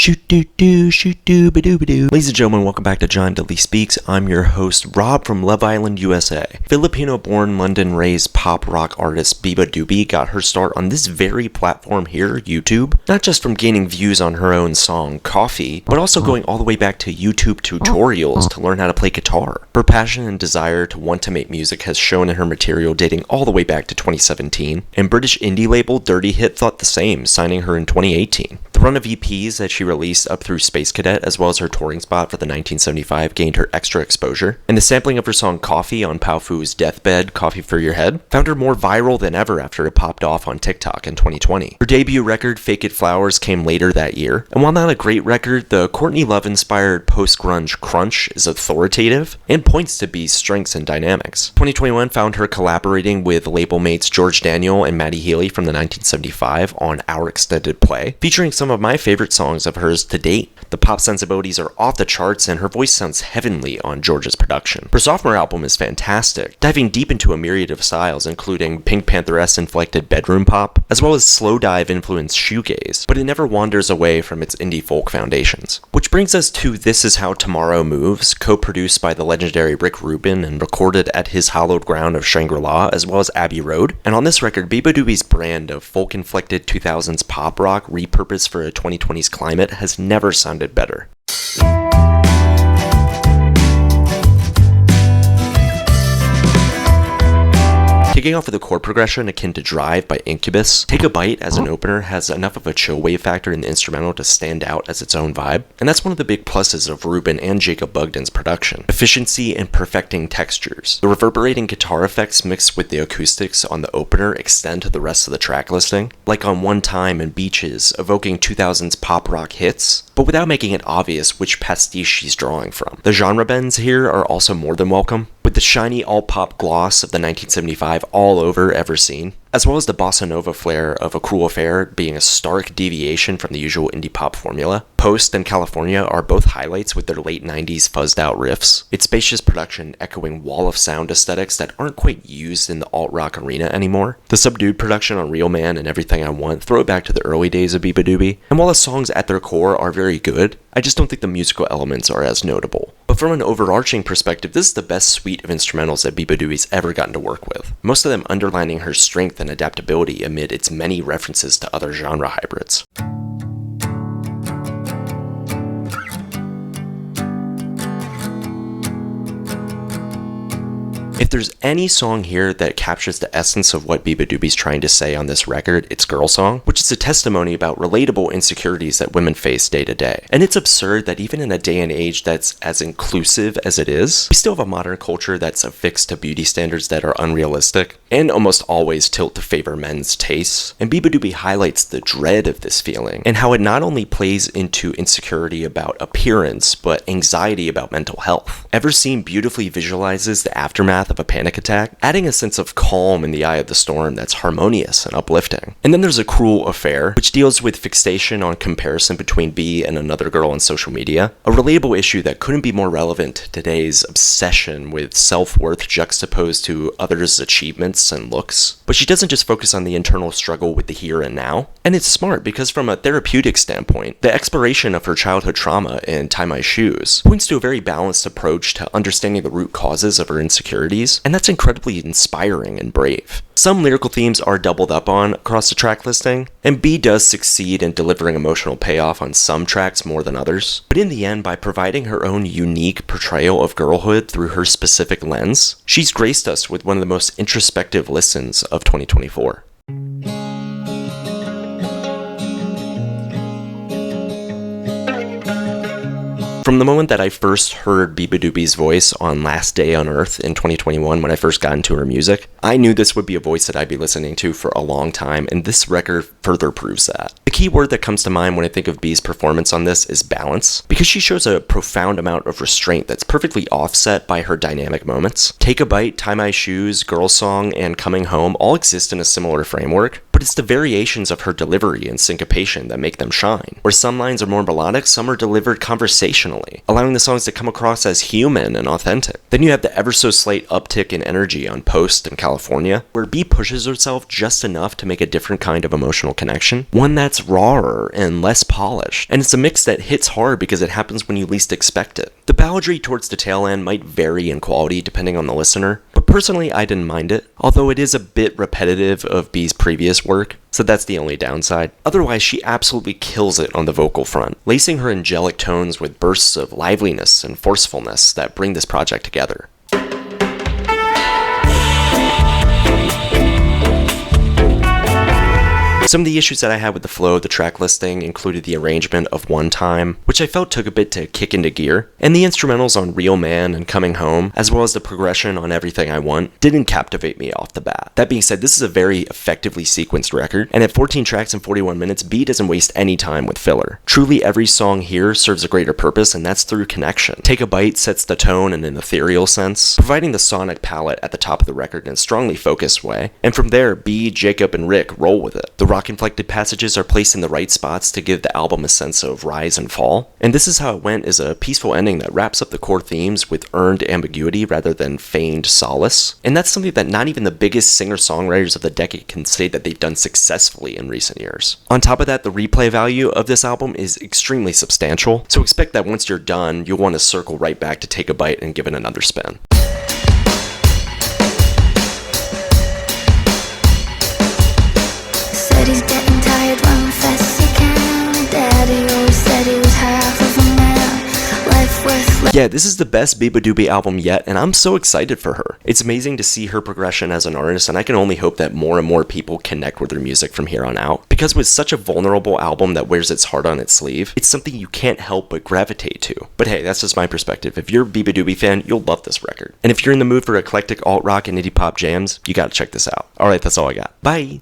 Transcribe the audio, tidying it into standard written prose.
Shoot-doo-doo, Ladies and gentlemen, welcome back to John Dilly Speaks. I'm your host, Rob from Love Island, USA. Filipino-born, London-raised pop rock artist Beabadoobee got her start on this very platform here, YouTube, not just from gaining views on her own song, Coffee, but also going all the way back to YouTube tutorials to learn how to play guitar. Her passion and desire to want to make music has shown in her material dating all the way back to 2017, and British indie label Dirty Hit thought the same, signing her in 2018. The run of EPs that she released up through Space Cadet, as well as her touring spot for the 1975, gained her extra exposure, and the sampling of her song Coffee on Powfu's Deathbed, Coffee for Your Head, found her more viral than ever after it popped off on TikTok in 2020. Her debut record, Fake It Flowers, came later that year, and while not a great record, the Courtney Love-inspired post-grunge crunch is authoritative and points to Bee's strengths and dynamics. 2021 found her collaborating with label mates George Daniel and Maddie Healy from the 1975 on Our Extended Play, featuring some of my favorite songs of hers to date. The pop sensibilities are off the charts and her voice sounds heavenly on George's production. Her sophomore album is fantastic, diving deep into a myriad of styles including Pink Panther-esque inflected bedroom pop, as well as slow dive influenced shoegaze, but it never wanders away from its indie folk foundations. Which brings us to This Is How Tomorrow Moves, co-produced by the legendary Rick Rubin and recorded at his hallowed ground of Shangri-La as well as Abbey Road. And on this record, Beabadoobee's brand of folk-inflected 2000s pop rock repurposed for a 2020s climate has never sounded better. Kicking off with a chord progression akin to Drive by Incubus, Take a Bite as an opener has enough of a chill wave factor in the instrumental to stand out as its own vibe, and that's one of the big pluses of Rubin and Jacob Bugden's production. Efficiency and perfecting textures. The reverberating guitar effects mixed with the acoustics on the opener extend to the rest of the track listing, like on One Time and Beaches, evoking 2000s pop rock hits, but without making it obvious which pastiche she's drawing from. The genre bends here are also more than welcome, with the shiny all-pop gloss of the 1975 all over Everseen, as well as the bossa nova flair of A Cruel Affair being a stark deviation from the usual indie pop formula. Post and California are both highlights with their late 90s fuzzed out riffs, its spacious production echoing wall of sound aesthetics that aren't quite used in the alt-rock arena anymore. The subdued production on Real Man and Everything I Want throw it back to the early days of Beabadoobee, and while the songs at their core are very good, I just don't think the musical elements are as notable. But from an overarching perspective, this is the best suite of instrumentals that Beabadoobee's ever gotten to work with, most of them underlining her strength and adaptability amid its many references to other genre hybrids. If there's any song here that captures the essence of what Beabadoobee's trying to say on this record, it's Girl Song, which is a testimony about relatable insecurities that women face day to day. And it's absurd that even in a day and age that's as inclusive as it is, we still have a modern culture that's affixed to beauty standards that are unrealistic, and almost always tilt to favor men's tastes. And Beabadoobee highlights the dread of this feeling, and how it not only plays into insecurity about appearance, but anxiety about mental health. Everseen beautifully visualizes the aftermath of a panic attack, adding a sense of calm in the eye of the storm that's harmonious and uplifting. And then there's A Cruel Affair, which deals with fixation on comparison between Bee and another girl on social media, a relatable issue that couldn't be more relevant to today's obsession with self-worth juxtaposed to others' achievements and looks. But she doesn't just focus on the internal struggle with the here and now, and it's smart because from a therapeutic standpoint, the exploration of her childhood trauma in Tie My Shoes points to a very balanced approach to understanding the root causes of her insecurities, and that's incredibly inspiring and brave. Some lyrical themes are doubled up on across the track listing, and Bee does succeed in delivering emotional payoff on some tracks more than others, but in the end, by providing her own unique portrayal of girlhood through her specific lens, she's graced us with one of the most introspective listens of 2024. From the moment that I first heard Beabadoobee's voice on Last Day on Earth in 2021 when I first got into her music, I knew this would be a voice that I'd be listening to for a long time, and this record further proves that. The key word that comes to mind when I think of Bee's performance on this is balance, because she shows a profound amount of restraint that's perfectly offset by her dynamic moments. Take a Bite, Tie My Shoes, Girl Song, and Coming Home all exist in a similar framework, but but it's the variations of her delivery and syncopation that make them shine. Where some lines are more melodic, some are delivered conversationally, allowing the songs to come across as human and authentic. Then you have the ever so slight uptick in energy on Post and California, where B pushes herself just enough to make a different kind of emotional connection, one that's rawer and less polished, and it's a mix that hits hard because it happens when you least expect it. The balladry towards the tail end might vary in quality depending on the listener, but personally I didn't mind it, although it is a bit repetitive of B's previous work, so that's the only downside. Otherwise, she absolutely kills it on the vocal front, lacing her angelic tones with bursts of liveliness and forcefulness that bring this project together. Some of the issues that I had with the flow of the track listing included the arrangement of One Time, which I felt took a bit to kick into gear, and the instrumentals on Real Man and Coming Home, as well as the progression on Everything I Want, didn't captivate me off the bat. That being said, this is a very effectively sequenced record, and at 14 tracks and 41 minutes, B doesn't waste any time with filler. Truly every song here serves a greater purpose, and that's through connection. Take a Bite sets the tone in an ethereal sense, providing the sonic palette at the top of the record in a strongly focused way, and from there, B, Jacob, and Rick roll with it. The rock-inflected passages are placed in the right spots to give the album a sense of rise and fall, and This Is How It Went is a peaceful ending that wraps up the core themes with earned ambiguity rather than feigned solace, and that's something that not even the biggest singer-songwriters of the decade can say that they've done successfully in recent years. On top of that, the replay value of this album is extremely substantial, so expect that once you're done, you'll want to circle right back to Take a Bite and give it another spin. He's getting tired, run fast as he can. Daddy always said he was half of a man. Life worth living. Yeah, this is the best Beabadoobee album yet, and I'm so excited for her. It's amazing to see her progression as an artist, and I can only hope that more and more people connect with her music from here on out. Because with such a vulnerable album that wears its heart on its sleeve, it's something you can't help but gravitate to. But hey, that's just my perspective. If you're a Beabadoobee fan, you'll love this record. And if you're in the mood for eclectic alt-rock and indie pop jams, you gotta check this out. Alright, that's all I got. Bye!